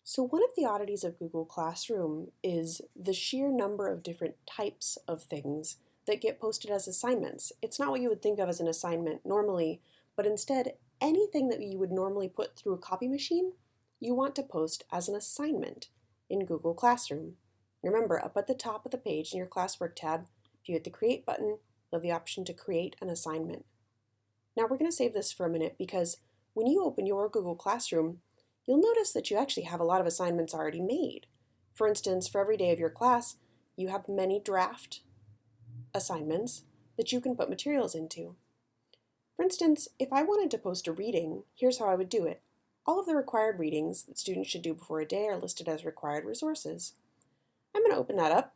So one of the oddities of Google Classroom is the sheer number of different types of things that get posted as assignments. It's not what you would think of as an assignment normally, but instead anything that you would normally put through a copy machine, you want to post as an assignment in Google Classroom. Remember, up at the top of the page in your classwork tab, if you hit the Create button, you'll have the option to create an assignment. Now we're going to save this for a minute because when you open your Google Classroom, you'll notice that you actually have a lot of assignments already made. For instance, for every day of your class, you have many draft assignments that you can put materials into. For instance, if I wanted to post a reading, here's how I would do it. All of the required readings that students should do before a day are listed as required resources. I'm going to open that up.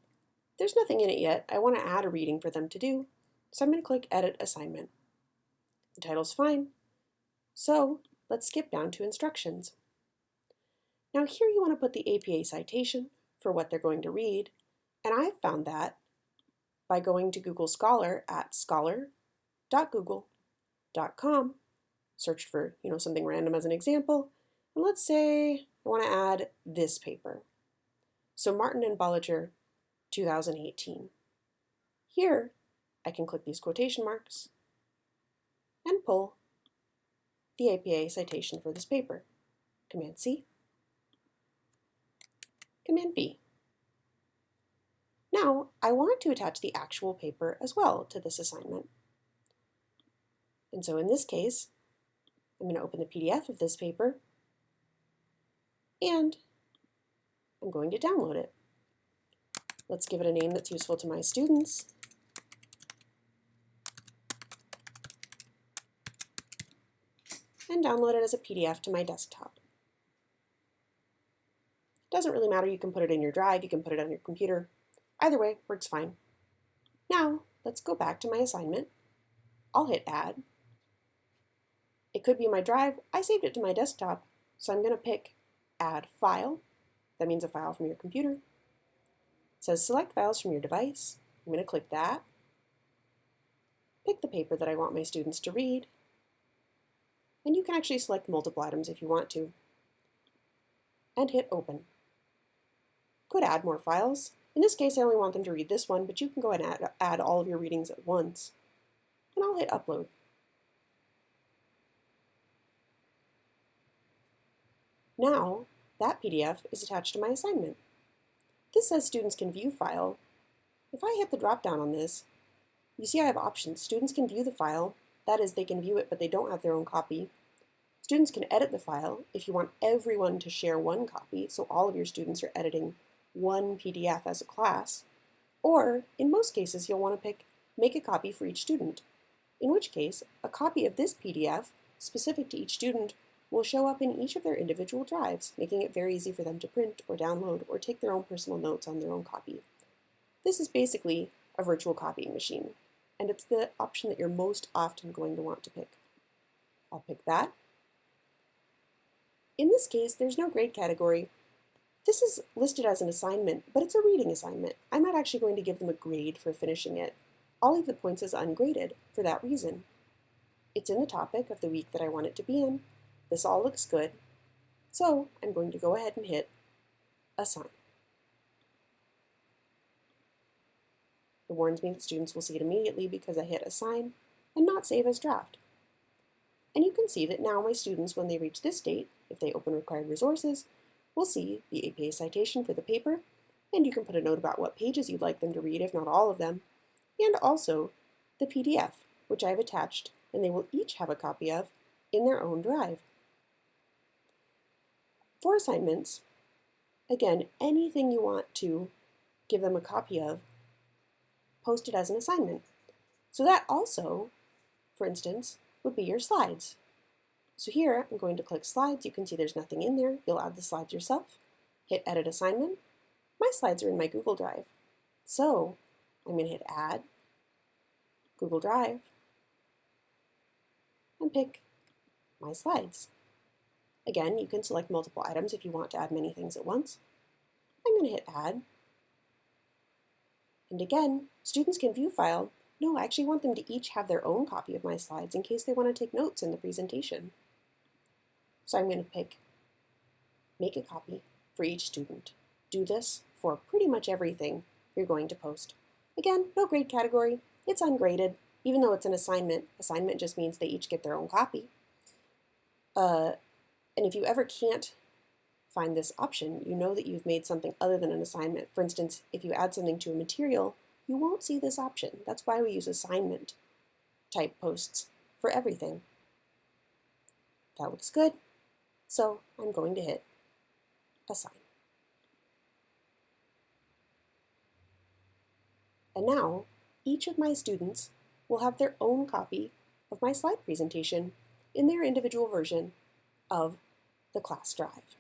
There's nothing in it yet. I want to add a reading for them to do, so I'm going to click Edit Assignment. The title's fine. So let's skip down to instructions. Now here you want to put the APA citation for what they're going to read, and I've found that by going to Google Scholar at scholar.google.com, searched for something random as an example, and let's say I want to add this paper. So Martin and Bolliger, 2018. Here I can click these quotation marks and pull the APA citation for this paper. Command C. Command V. Now, I want to attach the actual paper as well to this assignment. And so in this case, I'm going to open the PDF of this paper, and I'm going to download it. Let's give it a name that's useful to my students. And download it as a PDF to my desktop. Doesn't really matter, you can put it in your drive, you can put it on your computer. Either way, works fine. Now, let's go back to my assignment. I'll hit Add. It could be in my drive. I saved it to my desktop, so I'm going to pick Add File. That means a file from your computer. It says Select Files from your device. I'm going to click that. Pick the paper that I want my students to read. And you can actually select multiple items if you want to. And hit Open. Could add more files. In this case, I only want them to read this one, but you can go ahead and add all of your readings at once. And I'll hit Upload. Now, that PDF is attached to my assignment. This says Students can view file. If I hit the drop down on this, you see I have options. Students can view the file. That is, they can view it, but they don't have their own copy. Students can edit the file if you want everyone to share one copy, so all of your students are editing one PDF as a class, or in most cases you'll want to make a copy for each student, in which case a copy of this PDF specific to each student will show up in each of their individual drives, making it very easy for them to print or download or take their own personal notes on their own copy. This is basically a virtual copying machine, and it's the option that you're most often going to want to pick. I'll pick that. In this case, there's no grade category. This is listed as an assignment, but it's a reading assignment. I'm not actually going to give them a grade for finishing it. I'll leave the points as ungraded for that reason. It's in the topic of the week that I want it to be in. This all looks good. So I'm going to go ahead and hit Assign. It warns me that students will see it immediately because I hit Assign and not Save as Draft. And you can see that now my students, when they reach this date, if they open required resources, will see the APA citation for the paper, and you can put a note about what pages you'd like them to read, if not all of them, and also the PDF, which I've attached, and they will each have a copy of in their own drive. For assignments, again, anything you want to give them a copy of, post it as an assignment. So that also, for instance, would be your slides. So here, I'm going to click Slides. You can see there's nothing in there. You'll add the slides yourself. Hit Edit Assignment. My slides are in my Google Drive. So I'm going to hit Add, Google Drive, and pick My Slides. Again, you can select multiple items if you want to add many things at once. I'm going to hit Add. And again, students can view file. No, I actually want them to each have their own copy of my slides in case they want to take notes in the presentation. So I'm going to pick Make a Copy, for each student. Do this for pretty much everything you're going to post. Again, no grade category. It's ungraded. Even though it's an assignment, assignment just means they each get their own copy. And if you ever can't find this option, you know that you've made something other than an assignment. For instance, if you add something to a material, you won't see this option. That's why we use assignment type posts for everything. That looks good, so I'm going to hit assign. And now, each of my students will have their own copy of my slide presentation in their individual version of the class drive.